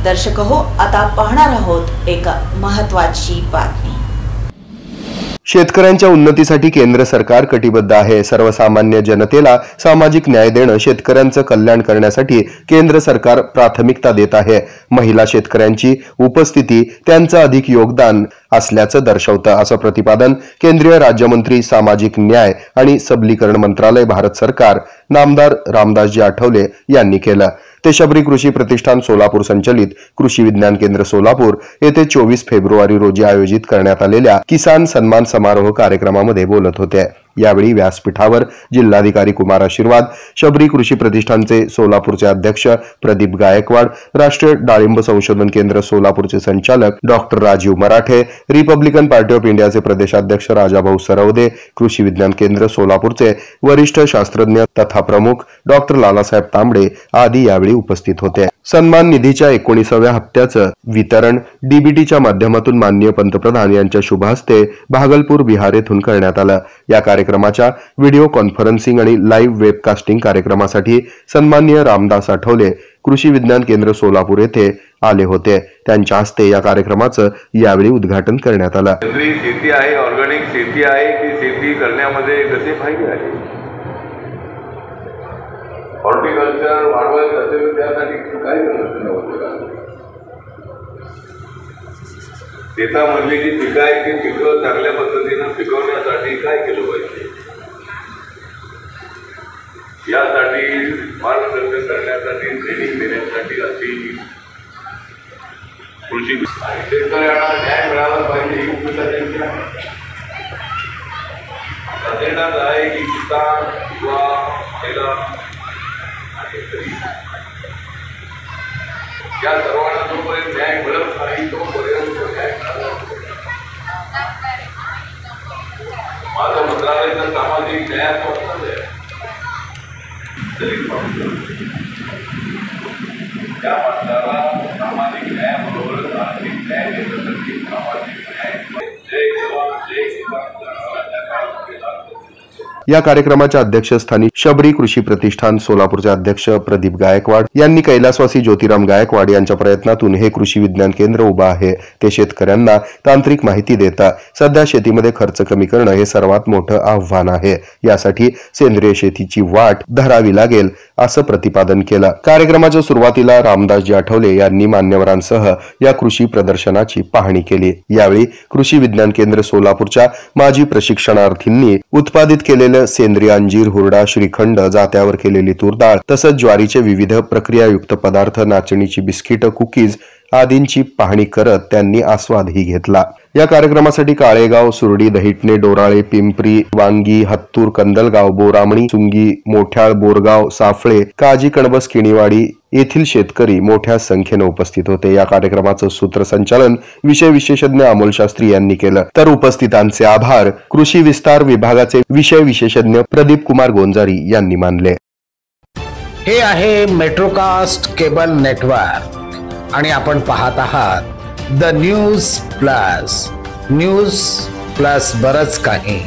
दर्शक हो, आता पाहणार आहोत एक महत्त्वाची बातमी। शेतकऱ्यांच्या उन्नतीसाठी केंद्र सरकार कटिबद्ध आहे। सर्वसामान्य जनतेला सामाजिक न्याय देणं, शेतकऱ्यांचं कल्याण करण्यासाठी केंद्र सरकार प्राथमिकता देत आहे। महिला शेतकऱ्यांची उपस्थिती त्यांचं अधिक योगदान असल्याचं दर्शवतं, असं प्रतिपादन केंद्रीय राज्यमंत्री सामाजिक न्याय आणि सबलीकरण मंत्रालय भारत सरकार नामदार रामदासजी आठवले यांनी केलं। ते शबरी कृषी प्रतिष्ठान सोलापूर संचलित कृषी विज्ञान केंद्र सोलापूर येथे 24 फेब्रुवारी रोजी आयोजित करण्यात आलेल्या किसान सन्मान समारोह कार्यक्रमामध्ये बोलत होते। यावेळी व्यासपीठावर जिल्हाधिकारी कुमार आशीर्वाद, शबरी कृषी प्रतिष्ठानचे सोलापूरचे अध्यक्ष प्रदीप गायकवाड, राष्ट्रीय डाळिंब संशोधन केंद्र सोलापूरचे संचालक doctor Rajiv Marathe, Republican party of इंडियाचे प्रदेशाध्यक्ष राजाभाऊ सरवदे, कृषी विज्ञान केंद्र सोलापूरचे वरिष्ठ शास्त्रज्ञ तथा प्रमुख डॉक्टर लालासाहेब तांबडे आदी यावेळी उपस्थित होते। सन्मान निधीच्या 19व्या हप्त्याचं वितरण डीबीटीच्या माध्यमातून माननीय पंतप्रधान यांच्या शुभ हस्ते भागलपूर बिहार येथून करण्यात आलं। या कार्यक्रमाच्या व्हिडिओ कॉन्फरन्सिंग आणि लाईव्ह वेबकास्टिंग कार्यक्रमासाठी सन्माननीय रामदास आठवले कृषी विज्ञान केंद्र सोलापूर येथे आले होते। त्यांच्या हस्ते या कार्यक्रमाचं यावेळी उद्घाटन करण्यात आलं। सेंद्रिय शेती आहे, ऑर्गॅनिक शेती आहे की शेती करण्यामध्ये कसे फायदे आहे, हॉर्टिकल्चर वाढवायचं असेल त्यासाठी काय करायचं होतं, शेतामधली जी पिकं आहेत ती पिकं चांगल्या पद्धतीनं पिकवण्यासाठी काय केलं पाहिजे, यासाठी मार्गदर्शन करण्यासाठी ट्रेनिंग देण्यासाठी अशी कृषी शेतकऱ्यांना न्याय मिळाला पाहिजे ही भूमिका त्यांची आहे। संदेशात आहे की किसान युवा महिला या सर्वांना जोपर्यंत न्याय मिळत नाही तोपर्यंत न्याय माझं मंत्रालयाचं सामाजिक न्यायाचं वर्तन आहे। त्या माणसाला सामाजिक न्यायाबरोबरच आर्थिक न्याय देण्यासाठी सामाजिक न्याय जय जवान जय किसान या कार्यक्रमाच्या अध्यक्षस्थानी शबरी कृषी प्रतिष्ठान सोलापूरचे अध्यक्ष प्रदीप गायकवाड यांनी कैलासवासी ज्योतिराम गायकवाड यांच्या प्रयत्नातून हे कृषी विज्ञान केंद्र उभं आहे। ते शेतकऱ्यांना तांत्रिक माहिती देतात। सध्या शेतीमध्ये खर्च कमी करणं हे सर्वात मोठं आव्हान आहे। यासाठी सेंद्रिय शेतीची वाट धरावी लागेल असं प्रतिपादन केलं। कार्यक्रमाच्या सुरुवातीला रामदासजी आठवले यांनी मान्यवरांसह या कृषी प्रदर्शनाची पाहणी केली। यावेळी कृषी विज्ञान केंद्र सोलापूरच्या माजी प्रशिक्षणार्थींनी उत्पादित केलेले सेंद्रिय अंजीर, हुरडा, श्रीखंड, जात्यावर केलेली तूर डाळ तसंच ज्वारीचे विविध प्रक्रियायुक्त पदार्थ, नाचणीची बिस्किट, कुकीज आदींची पाहणी करत त्यांनी आस्वादही घेतला। या कार्यक्रमासाठी काळेगाव, सुरडी, दहिटणे, डोराळे, पिंपरी, वांगी, हत्तूर, कंदलगाव, बोरामणी, चुंगी, मोठ्याळ, बोरगाव, साफळे, काजी, कणबस, किणीवाडी येथील शेतकरी मोठ्या संख्येने उपस्थित होते। या कार्यक्रमाचं सूत्रसंचालन विषय विशेषज्ञ अमोल शास्त्री यांनी केलं, तर उपस्थितांचे आभार कृषी विस्तार विभागाचे विषय विशेषज्ञ प्रदीप कुमार गोंजारी यांनी मानले। हे आहे मेट्रोकास्ट केबल नेटवर्क आणि आपण पाहत आहात द न्यूज प्लस बरच काही।